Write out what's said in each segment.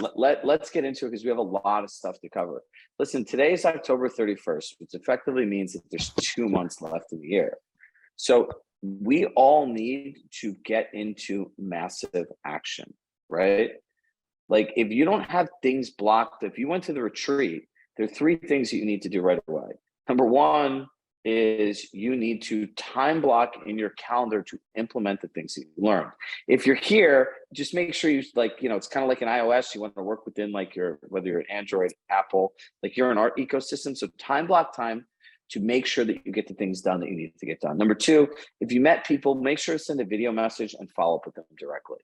listen, let's get into it because we have a lot of stuff to cover. Listen, today is October 31st, which effectively means that there's 2 months left in the year. So we all need to get into massive action, right? Like if you don't have things blocked, if you went to the retreat, there are 3 things that you need to do right away. Number 1 is you need to time block in your calendar to implement the things that you learned. If you're here, just make sure you it's kind of like an iOS. You want to work within whether you're an Android, Apple, like you're in our ecosystem. So time block time to make sure that you get the things done that you need to get done. Number 2, if you met people, make sure to send a video message and follow up with them directly,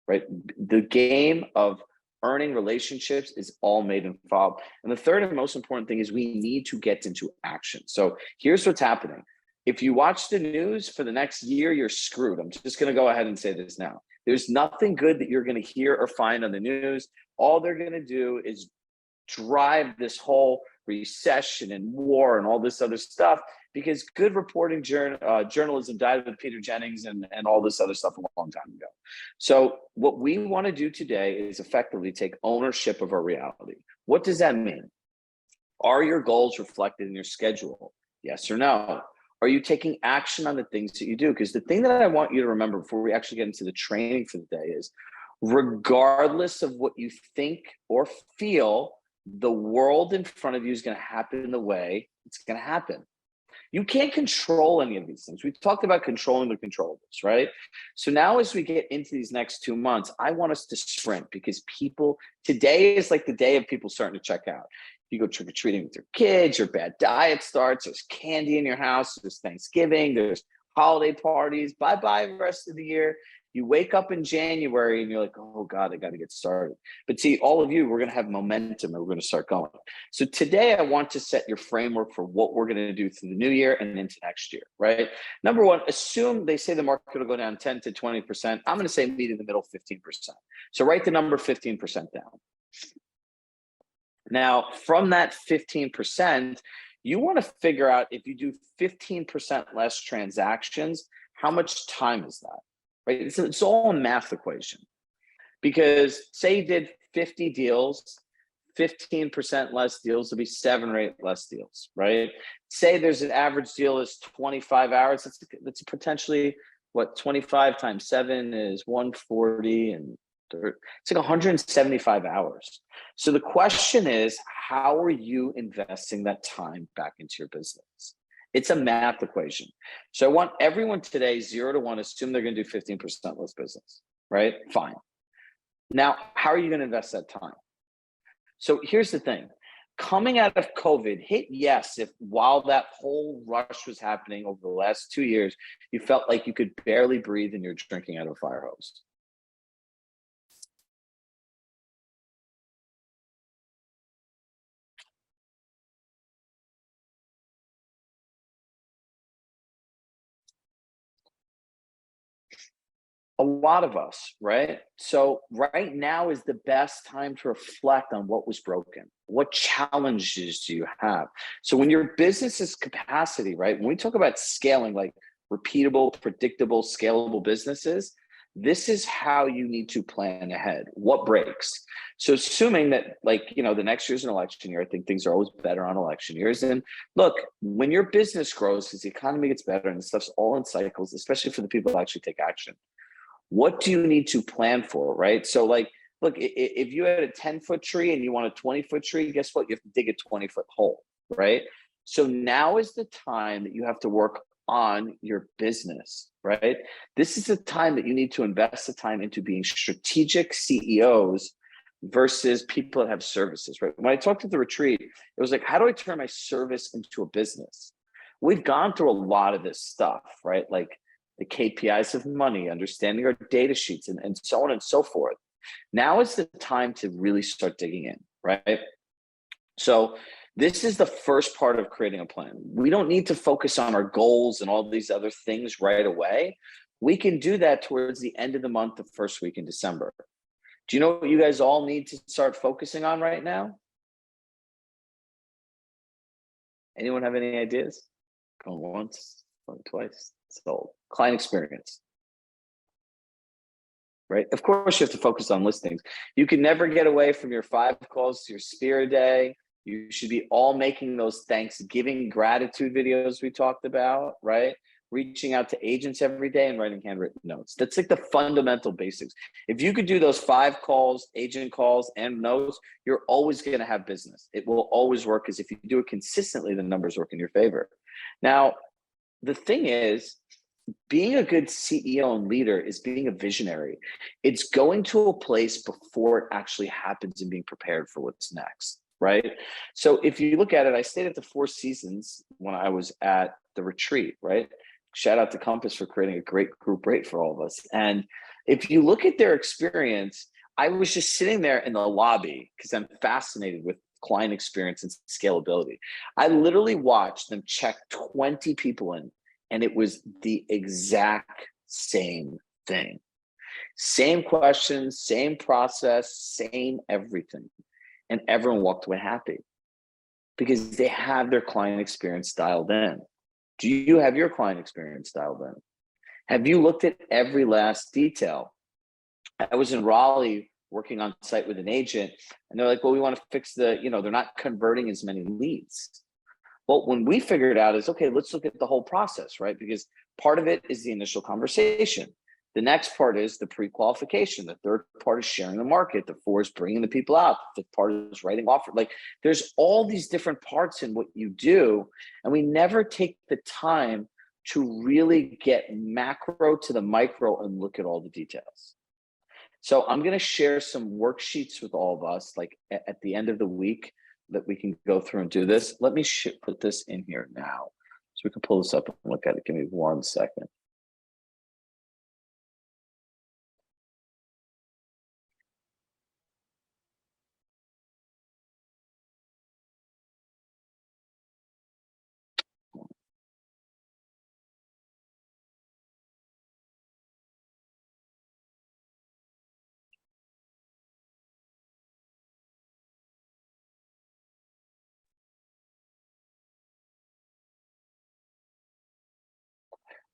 right? The game of earning relationships is all made in follow. And the third and most important thing is we need to get into action. So here's what's happening. If you watch the news for the next year, you're screwed. I'm just going to go ahead and say this now. There's nothing good that you're going to hear or find on the news. All they're going to do is drive this whole recession and war and all this other stuff, because good reporting journalism died with Peter Jennings and all this other stuff a long time ago. So what we want to do today is effectively take ownership of our reality. What does that mean? Are your goals reflected in your schedule? Yes or no? Are you taking action on the things that you do? Because the thing that I want you to remember before we actually get into the training for the day is, regardless of what you think or feel, the world in front of you is going to happen the way it's going to happen. You can't control any of these things. We talked about controlling the controllables, right? So now as we get into these next 2 months, I want us to sprint, because today is like the day of people starting to check out. You go trick-or-treating with your kids, your bad diet starts, there's candy in your house, there's Thanksgiving, there's holiday parties, bye-bye the rest of the year. You wake up in January and you're like, oh God, I got to get started. But see, all of you, we're going to have momentum and we're going to start going. So today I want to set your framework for what we're going to do through the new year and into next year, right? Number 1, assume they say the market will go down 10 to 20%. I'm going to say meet in the middle, 15%. So write the number 15% down. Now, from that 15%, you want to figure out, if you do 15% less transactions, how much time is that? Right? It's all a math equation, because say you did 50 deals, 15% less deals will be 7 or 8 less deals, right? Say there's an average deal is 25 hours. That's potentially what 25 times 7 is 140, and it's like 175 hours. So the question is, how are you investing that time back into your business? It's a math equation. So I want everyone today, 0 to 1, assume they're going to do 15% less business, right? Fine. Now, how are you going to invest that time? So here's the thing. Coming out of COVID, hit yes if while that whole rush was happening over the last 2 years, you felt like you could barely breathe and you're drinking out of a fire hose. A lot of us, right? So right now is the best time to reflect on what was broken. What challenges do you have? So when your business is capacity, right? When we talk about scaling, like repeatable, predictable, scalable businesses, this is how you need to plan ahead. What breaks? So assuming that the next year's an election year, I think things are always better on election years. And look, when your business grows, as the economy gets better and stuff's all in cycles, especially for the people that actually take action, what do you need to plan for, right? So look, if you had a 10-foot tree and you want a 20-foot tree, guess what? You have to dig a 20-foot hole, right? So now is the time that you have to work on your business, right? This is the time that you need to invest the time into being strategic CEOs versus people that have services, right? When I talked at the retreat, it was like, how do I turn my service into a business? We've gone through a lot of this stuff, right? Like the KPIs of money, understanding our data sheets, and so on and so forth. Now is the time to really start digging in, right? So this is the first part of creating a plan. We don't need to focus on our goals and all these other things right away. We can do that towards the end of the month, the first week in December. Do you know what you guys all need to start focusing on right now? Anyone have any ideas? Going once, going twice. So client experience. right? Of course, you have to focus on listings. You can never get away from your 5 calls to your spear day. You should be all making those Thanksgiving gratitude videos we talked about, right? Reaching out to agents every day and writing handwritten notes. That's like the fundamental basics. If you could do those 5 calls, agent calls, and notes, you're always going to have business. It will always work, because if you do it consistently, the numbers work in your favor. Now, the thing is, being a good CEO and leader is being a visionary. It's going to a place before it actually happens and being prepared for what's next, right? So if you look at it, I stayed at the Four Seasons when I was at the retreat, right? Shout out to Compass for creating a great group rate for all of us. And if you look at their experience, I was just sitting there in the lobby because I'm fascinated with client experience and scalability. I literally watched them check 20 people in, and it was the exact same thing. Same questions, same process, same everything. And everyone walked away happy because they have their client experience dialed in. Do you have your client experience dialed in? Have you looked at every last detail? I was in Raleigh working on site with an agent, and they're like, well, we want to fix the, they're not converting as many leads. Well, when we figured out is, okay, let's look at the whole process, right? Because part of it is the initial conversation. The next part is the pre-qualification. The third part is sharing the market. The fourth is bringing the people out. The fifth part is writing offer. Like, there's all these different parts in what you do, and we never take the time to really get macro to the micro and look at all the details. So I'm going to share some worksheets with all of us, like at the end of the week, that we can go through and do this. Let me put this in here now so we can pull this up and look at it. Give me 1 second.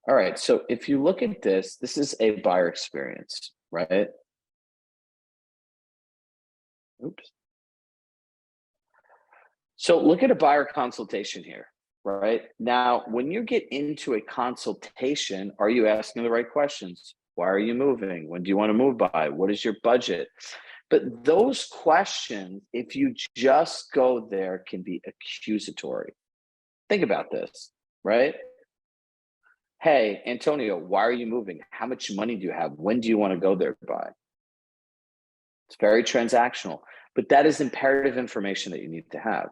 All right, so if you look at this, this is a buyer experience, right? Oops. So look at a buyer consultation here, right? Now, when you get into a consultation, are you asking the right questions? Why are you moving? When do you want to move by? What is your budget? But those questions, if you just go there, can be accusatory. Think about this, right? Hey, Antonio, why are you moving? How much money do you have? When do you want to go there by? It's very transactional, but that is imperative information that you need to have,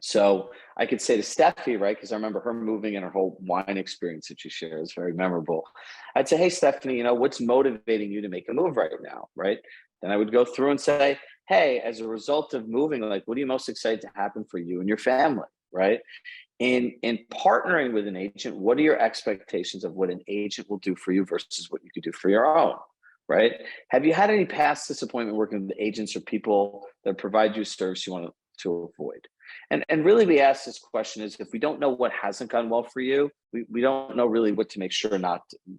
So I could say to Steffi, right? Because I remember her moving and her whole wine experience that she shares, very memorable. I'd say, hey, Stephanie, what's motivating you to make a move right now, right? Then I would go through and say, hey, as a result of moving, like, what are you most excited to happen for you and your family, right? In partnering with an agent, what are your expectations of what an agent will do for you versus what you could do for your own, right? Have you had any past disappointment working with agents or people that provide you a service you want to avoid? And really, we ask this question is, if we don't know what hasn't gone well for you, we don't know really what to make sure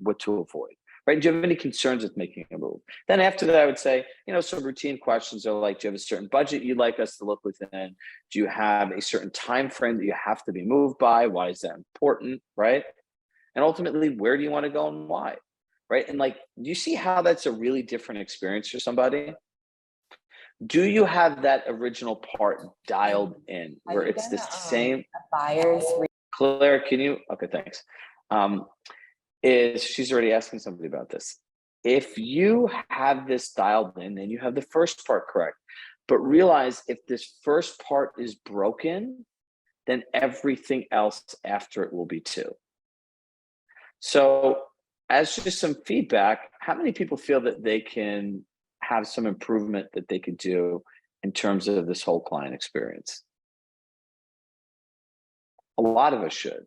what to avoid, right? Do you have any concerns with making a move? Then after that, I would say, some routine questions are like, do you have a certain budget you'd like us to look within? Do you have a certain time frame that you have to be moved by? Why is that important, right? And ultimately, where do you want to go and why, right? And like, do you see how that's a really different experience for somebody? Do you have that original part dialed in where it's the same? Buyers. Claire, can you? Okay, thanks. She's already asking somebody about this. If you have this dialed in, then you have the first part correct. But realize if this first part is broken, then everything else after it will be too. So as just some feedback, how many people feel that they can have some improvement that they could do in terms of this whole client experience? A lot of us should,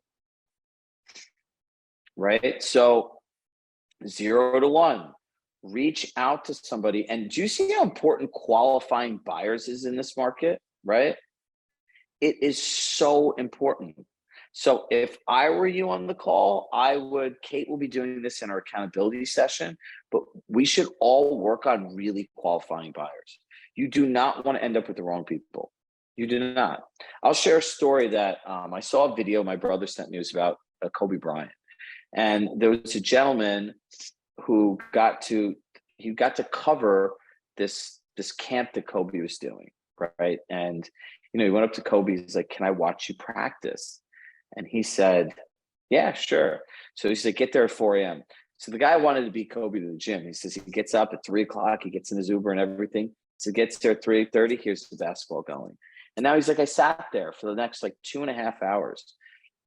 right? So 0 to 1, reach out to somebody. And do you see how important qualifying buyers is in this market, right? It is so important So if I were you on the call, Kate will be doing this in our accountability session, but we should all work on really qualifying buyers. You do not want to end up with the wrong people. You do not. I'll share a story that I saw a video my brother sent me. It was about Kobe Bryant. And there was a gentleman who got to cover this camp that Kobe was doing, right? And he went up to Kobe. He's like, "Can I watch you practice?" And he said, "Yeah, sure." So he said, "Get there at 4 a.m." So the guy wanted to beat Kobe to the gym. He says he gets up at 3 o'clock. He gets in his Uber and everything. So he gets there at 3:30. Here's the basketball going. And now he's like, I sat there for the next like 2.5 hours.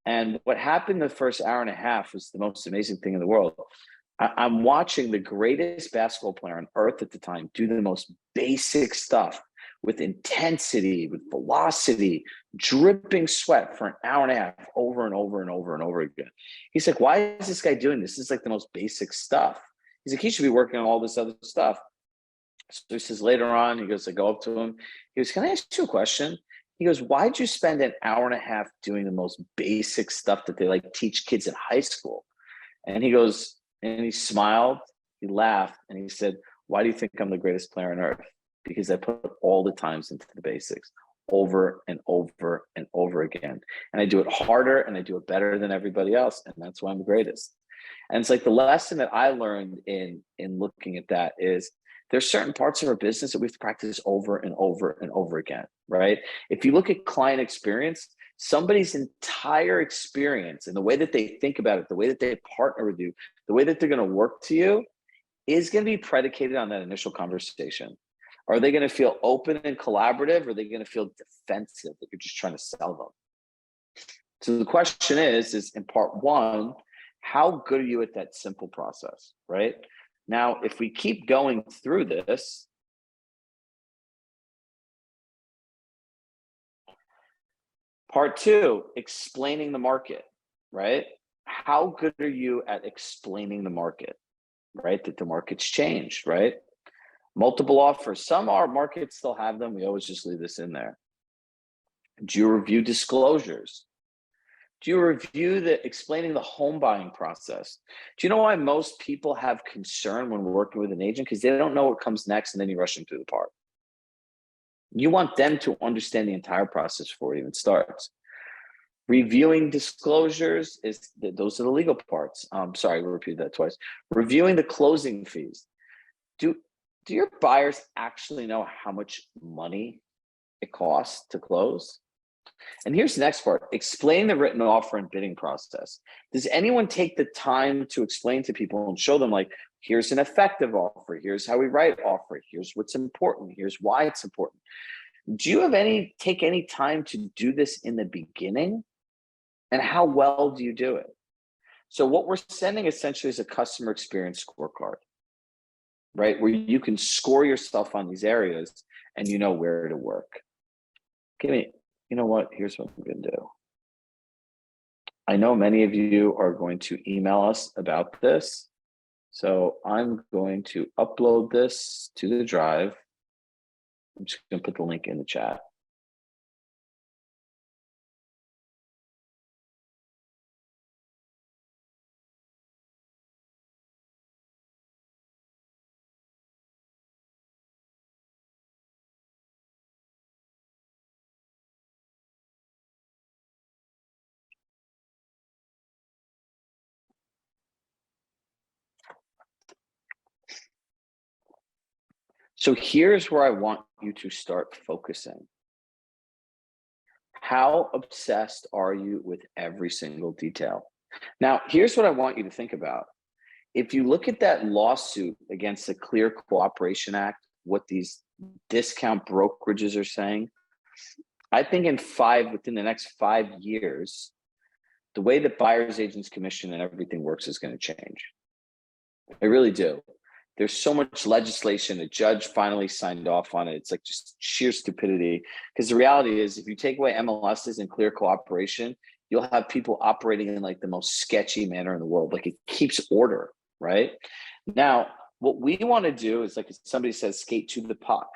And what happened the first hour and a half was the most amazing thing in the world. I'm watching the greatest basketball player on earth at the time do the most basic stuff with intensity, with velocity, dripping sweat for an hour and a half over and over and over and over again. He's like, why is this guy doing this? This is like the most basic stuff. He's like, he should be working on all this other stuff. So he says later on, he goes, I go up to him. He goes, can I ask you a question? He goes, why'd you spend an hour and a half doing the most basic stuff that they like teach kids in high school? And he goes, and he smiled, he laughed, and he said, why do you think I'm the greatest player on earth? Because I put all the times into the basics over and over and over again. And I do it harder and I do it better than everybody else. And that's why I'm the greatest. And it's like the lesson that I learned in looking at that is there's certain parts of our business that we have to practice over and over and over again, right? If you look at client experience, somebody's entire experience and the way that they think about it, the way that they partner with you, the way that they're going to work to you is going to be predicated on that initial conversation. Are they going to feel open and collaborative, or are they going to feel defensive that you're just trying to sell them? So the question is in part one, how good are you at that simple process, right? Now, if we keep going through this, part two, explaining the market, right? How good are you at explaining the market, right? That the market's changed, right? Multiple offers. Some our markets still have them. We always just leave this in there. Do you review disclosures? Do you review explaining the home buying process? Do you know why most people have concern when we're working with an agent? Because they don't know what comes next, and then you rush them through the part. You want them to understand the entire process before it even starts. Reviewing disclosures those are the legal parts. Sorry, we'll repeat that twice. Reviewing the closing fees. Do your buyers actually know how much money it costs to close? And here's the next part. Explain the written offer and bidding process. Does anyone take the time to explain to people and show them, like, here's an effective offer, here's how we write offer, here's what's important, here's why it's important? Do you take any time to do this in the beginning? And how well do you do it? So what we're sending essentially is a customer experience scorecard, right? Where you can score yourself on these areas and you know where to work. You know what? Here's what I'm going to do. I know many of you are going to email us about this. So I'm going to upload this to the drive. I'm just going to put the link in the chat. So here's where I want you to start focusing. How obsessed are you with every single detail? Now, here's what I want you to think about. If you look at that lawsuit against the Clear Cooperation Act, what these discount brokerages are saying, I think within the next 5 years, the way that buyer's agents commission and everything works is going to change. I really do. There's so much legislation. A judge finally signed off on it. It's like just sheer stupidity. Because the reality is, if you take away MLSs and clear cooperation, you'll have people operating in like the most sketchy manner in the world. Like, it keeps order, right? Now, what we want to do is, like somebody says, skate to the puck.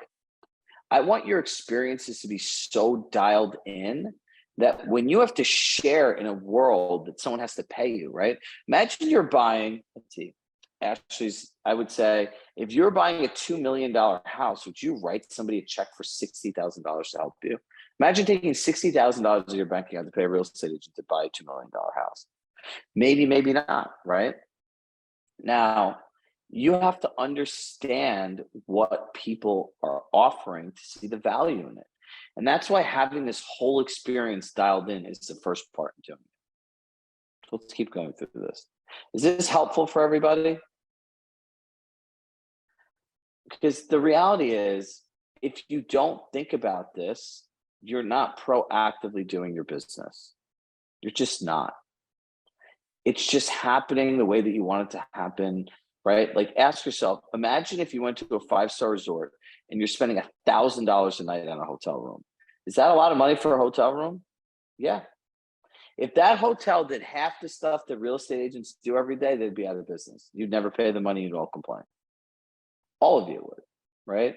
I want your experiences to be so dialed in that when you have to share in a world that someone has to pay you, right? Imagine you're buying, let's see, Ashley's, I would say, if you're buying a $2 million house, would you write somebody a check for $60,000 to help you? Imagine taking $60,000 of your bank account to pay a real estate agent to buy a $2 million house. Maybe, maybe not, right? Now, you have to understand what people are offering to see the value in it. And that's why having this whole experience dialed in is the first part in doing it. Let's keep going through this. Is this helpful for everybody? Because the reality is, if you don't think about this, you're not proactively doing your business. You're just not. It's just happening the way that you want it to happen, right? Like, ask yourself, imagine if you went to a 5-star resort and you're spending $1,000 a night on a hotel room. Is that a lot of money for a hotel room? Yeah. If that hotel did half the stuff that real estate agents do every day, they'd be out of business. You'd never pay the money, you'd all complain. All of you would, right?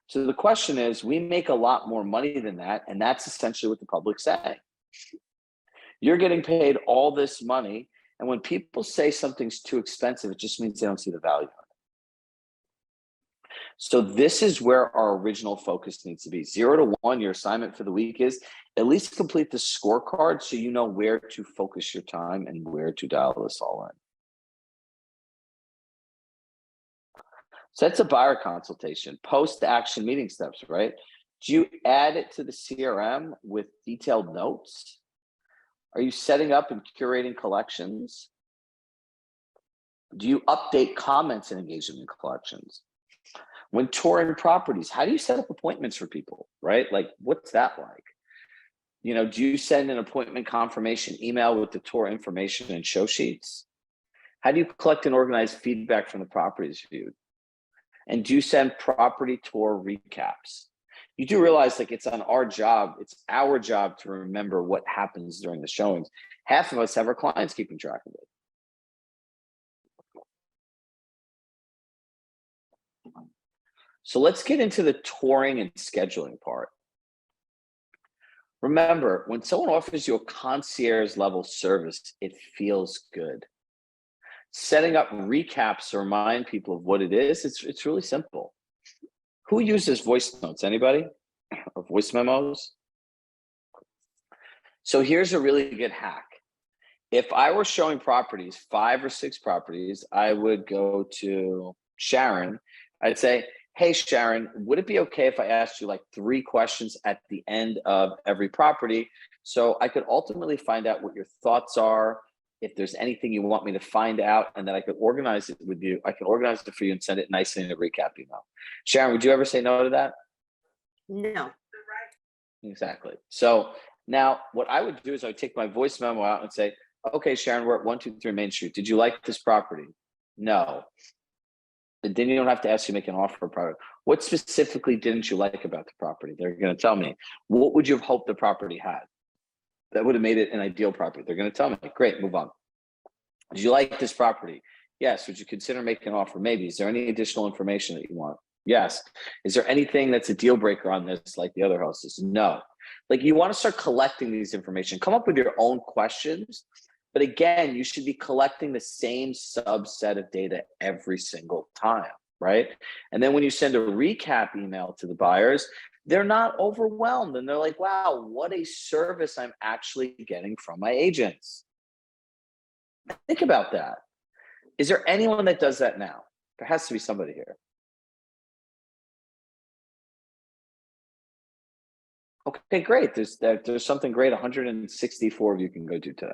So the question is, we make a lot more money than that, and that's essentially what the public's saying. You're getting paid all this money, and when people say something's too expensive, it just means they don't see the value of it. So this is where our original focus needs to be. 0 to 1, your assignment for the week is at least complete the scorecard so you know where to focus your time and where to dial this all in. So that's a buyer consultation, post-action meeting steps, right? Do you add it to the CRM with detailed notes? Are you setting up and curating collections? Do you update comments and engagement in collections? When touring properties, how do you set up appointments for people, right? Like, what's that like? You know, do you send an appointment confirmation email with the tour information and show sheets? How do you collect and organize feedback from the properties viewed? And do you send property tour recaps? You do realize, like, it's on our job, it's our job to remember what happens during the showings. Half of us have our clients keeping track of it. So let's get into the touring and scheduling part. Remember, when someone offers you a concierge level service, it feels good. Setting up recaps to remind people of what it is, it's really simple. Who uses voice notes? Anybody? Or voice memos? So here's a really good hack. If I were showing properties, 5 or 6 properties, I would go to Sharon. I'd say, hey, Sharon, would it be okay if I asked you like 3 questions at the end of every property so I could ultimately find out what your thoughts are, if there's anything you want me to find out, and then I could organize it with you. I can organize it for you and send it nicely in a recap email. Sharon, would you ever say no to that? No. Exactly. So now what I would do is I would take my voice memo out and say, okay, Sharon, we're at 123 Main Street. Did you like this property? No. And then you don't have to ask you to make an offer for a product. What specifically didn't you like about the property? They're going to tell me. What would you have hoped the property had? That would have made it an ideal property. They're going to tell me. Great, move on. Did you like this property? Yes. Would you consider making an offer? Maybe. Is there any additional information that you want? Yes. Is there anything that's a deal breaker on this, like the other houses? No. Like, you want to start collecting these information. Come up with your own questions. But again, you should be collecting the same subset of data every single time, right? And then when you send a recap email to the buyers, they're not overwhelmed. And they're like, wow, what a service I'm actually getting from my agents. Think about that. Is there anyone that does that now? There has to be somebody here. Okay, great. There's something great. 164 of you can go do today.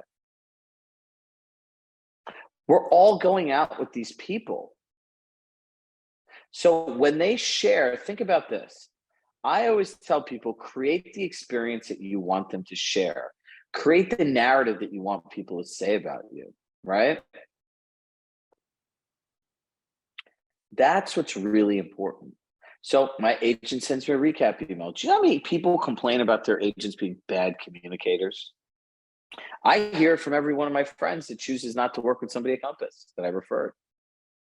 We're all going out with these people. So when they share, think about this. I always tell people, create the experience that you want them to share. Create the narrative that you want people to say about you, right? That's what's really important. So my agent sends me a recap email. Do you know how many people complain about their agents being bad communicators? I hear from every one of my friends that chooses not to work with somebody at Compass that I referred.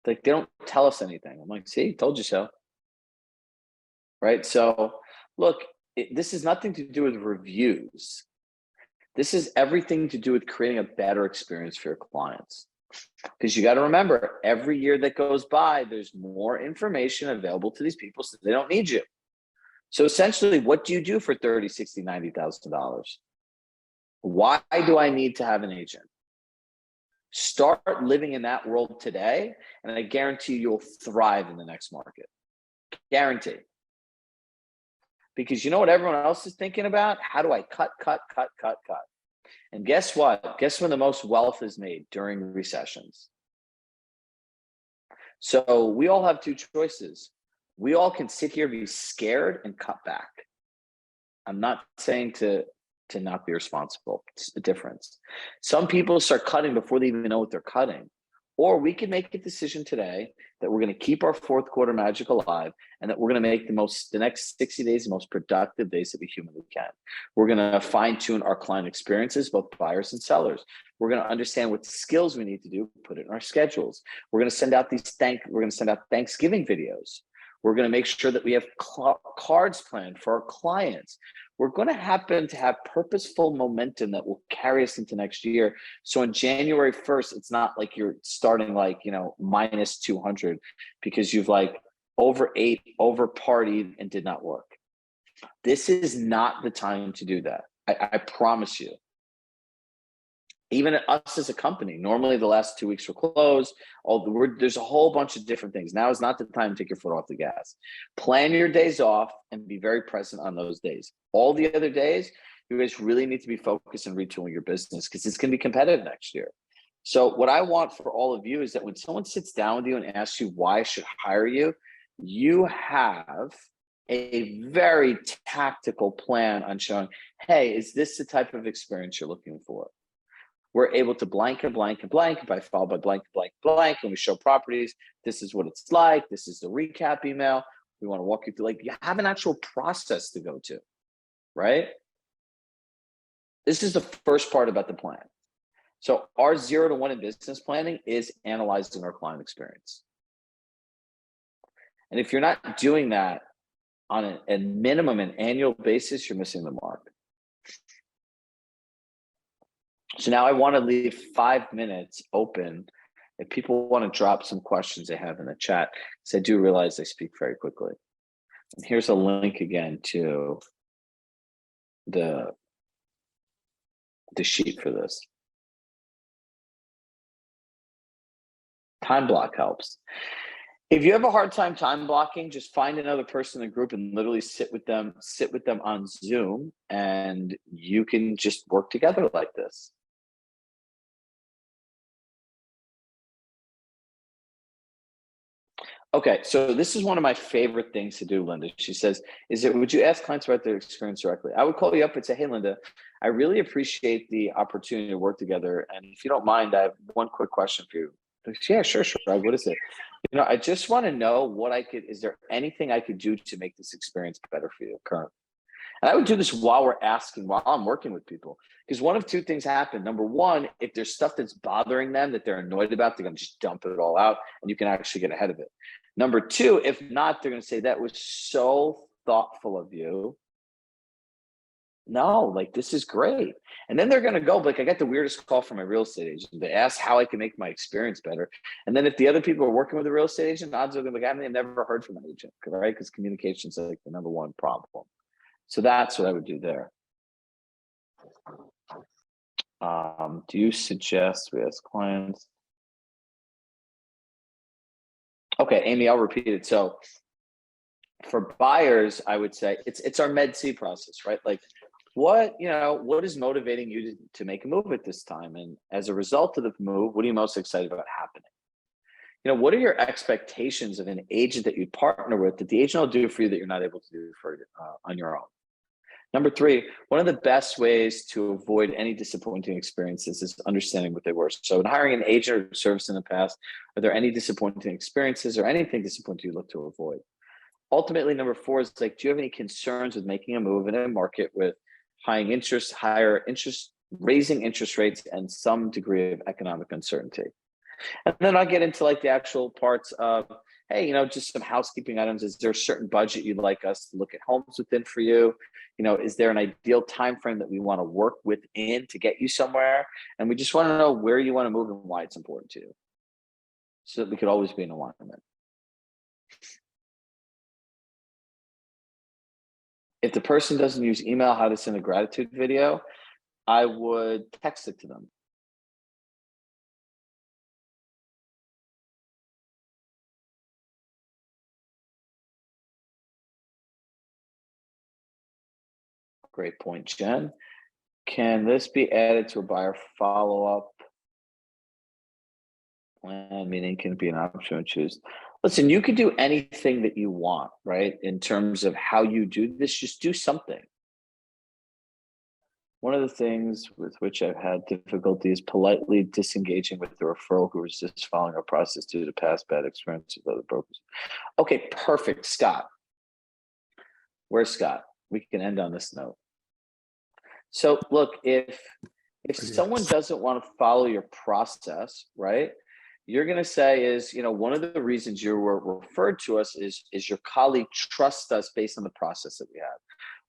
Like, they don't tell us anything. I'm like, see, told you so. Right? So look, this has nothing to do with reviews. This is everything to do with creating a better experience for your clients. Because you got to remember, every year that goes by, there's more information available to these people, so they don't need you. So essentially, what do you do for $30,000, $60,000, $90,000? Why do I need to have an agent? Start living in that world today, and I guarantee you'll thrive in the next market. Guarantee. Because you know what everyone else is thinking about? How do I cut? And guess what? Guess when the most wealth is made? During recessions. So we all have two choices. We all can sit here, be scared, and cut back. I'm not saying to not be responsible. It's the difference. Some people start cutting before they even know what they're cutting. Or we can make a decision today that we're going to keep our fourth quarter magic alive, and that we're going to make the next 60 days the most productive days that we humanly can. We're going to fine tune our client experiences, both buyers and sellers. We're going to understand what skills we need to do, put it in our schedules. We're going to send out Thanksgiving videos. We're going to make sure that we have cards planned for our clients. We're going to happen to have purposeful momentum that will carry us into next year. So on January 1st, it's not like you're starting like, minus 200 because you've overate, over partied, and did not work. This is not the time to do that. I promise you. Even us as a company, normally the last 2 weeks were closed. There's a whole bunch of different things. Now is not the time to take your foot off the gas. Plan your days off and be very present on those days. All the other days, you guys really need to be focused on retooling your business because it's going to be competitive next year. So what I want for all of you is that when someone sits down with you and asks you why I should hire you, you have a very tactical plan on showing, hey, is this the type of experience you're looking for? We're able to blank and blank and blank by followed by blank, blank, blank, and we show properties. This is what it's like. This is the recap email. We want to walk you through, you have an actual process to go to, right? This is the first part about the plan. So our 0 to 1 in business planning is analyzing our client experience. And if you're not doing that on a minimum, an annual basis, you're missing the mark. So now I want to leave 5 minutes open if people want to drop some questions they have in the chat, because I do realize I speak very quickly. And here's a link again to the sheet for this. Time block helps. If you have a hard time blocking, just find another person in the group and literally sit with them on Zoom, and you can just work together like this. Okay, so this is one of my favorite things to do, Linda. She says, would you ask clients about their experience directly? I would call you up and say, hey, Linda, I really appreciate the opportunity to work together. And if you don't mind, I have one quick question for you. Yeah, sure. What is it? I just want to know is there anything I could do to make this experience better for you currently? And I would do this while I'm working with people, because one of two things happen. Number one, if there's stuff that's bothering them that they're annoyed about, they're going to just dump it all out and you can actually get ahead of it. Number two, if not, they're going to say, that was so thoughtful of you. No, this is great. And then they're going to go, I got the weirdest call from my real estate agent. They asked how I can make my experience better. And then if the other people are working with a real estate agent, odds are they've never heard from an agent, right? Because communication is the number one problem. So that's what I would do there. Do you suggest we ask clients? Okay, Amy, I'll repeat it. So for buyers, I would say it's our Med-C process, right? What is motivating you to make a move at this time? And as a result of the move, what are you most excited about happening? What are your expectations of an agent that you partner with that the agent will do for you that you're not able to do on your own? Number three, one of the best ways to avoid any disappointing experiences is understanding what they were. So in hiring an agent or service in the past, are there any disappointing experiences or anything disappointing you look to avoid? Ultimately, number four is do you have any concerns with making a move in a market with higher interest, raising interest rates, and some degree of economic uncertainty? And then I'll get into the actual parts of, hey, just some housekeeping items. Is there a certain budget you'd like us to look at homes within for you? Is there an ideal time frame that we want to work within to get you somewhere? And we just want to know where you want to move and why it's important to you, so that we could always be in alignment. If the person doesn't use email, how to send a gratitude video, I would text it to them. Great point, Jen. Can this be added to a buyer follow-up plan? Meaning, can it be an option to choose? Listen, you can do anything that you want, right? In terms of how you do this, just do something. One of the things with which I've had difficulty is politely disengaging with the referral who resists following our process due to past bad experiences with other brokers. Okay, perfect, Scott. Where's Scott? We can end on this note. So look, if someone doesn't want to follow your process, right, you're going to say is, one of the reasons you were referred to us is your colleague trusts us based on the process that we have.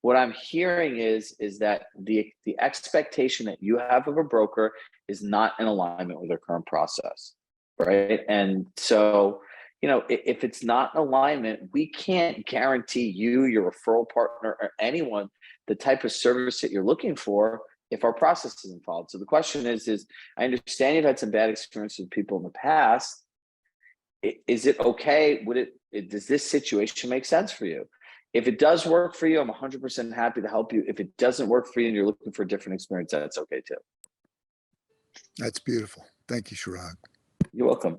What I'm hearing is that the expectation that you have of a broker is not in alignment with their current process, right? And so, if it's not in alignment, we can't guarantee you, your referral partner, or anyone the type of service that you're looking for if our process isn't followed. So the question is I understand you've had some bad experiences with people in the past. Is it okay? Does this situation make sense for you? If it does work for you, I'm 100% happy to help you. If it doesn't work for you and you're looking for a different experience, that's okay too. That's beautiful. Thank you, Chirag. You're welcome.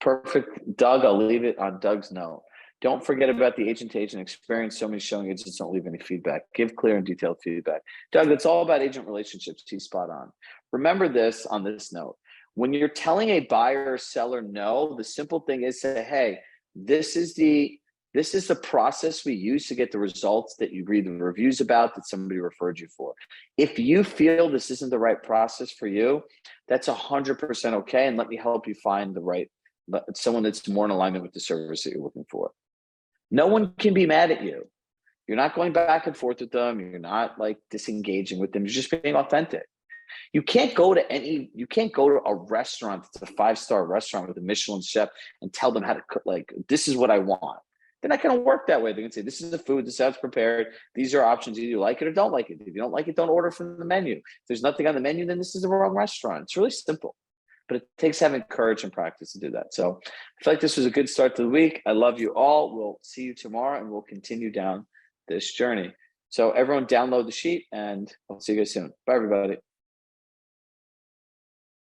Perfect. Doug, I'll leave it on Doug's note. Don't forget about the agent-to-agent experience. So many showing agents don't leave any feedback. Give clear and detailed feedback. Doug, it's all about agent relationships. He's spot on. Remember this on this note. When you're telling a buyer or seller no, the simple thing is say, hey, this is the process we use to get the results that you read the reviews about that somebody referred you for. If you feel this isn't the right process for you, that's 100% okay. And let me help you find someone that's more in alignment with the service that you're looking for. No one can be mad at you. You're not going back and forth with them. You're not disengaging with them. You're just being authentic. You can't go to a restaurant that's a 5-star restaurant with a Michelin chef and tell them how to cook. This is what I want. They're not going to work that way. They're going to say, this is the food, this is how it's prepared. These are options. Either you like it or don't like it. If you don't like it, don't order from the menu. If there's nothing on the menu, then this is the wrong restaurant. It's really simple, but it takes having courage and practice to do that. So I feel like this was a good start to the week. I love you all. We'll see you tomorrow and we'll continue down this journey. So everyone download the sheet and I'll see you guys soon. Bye, everybody.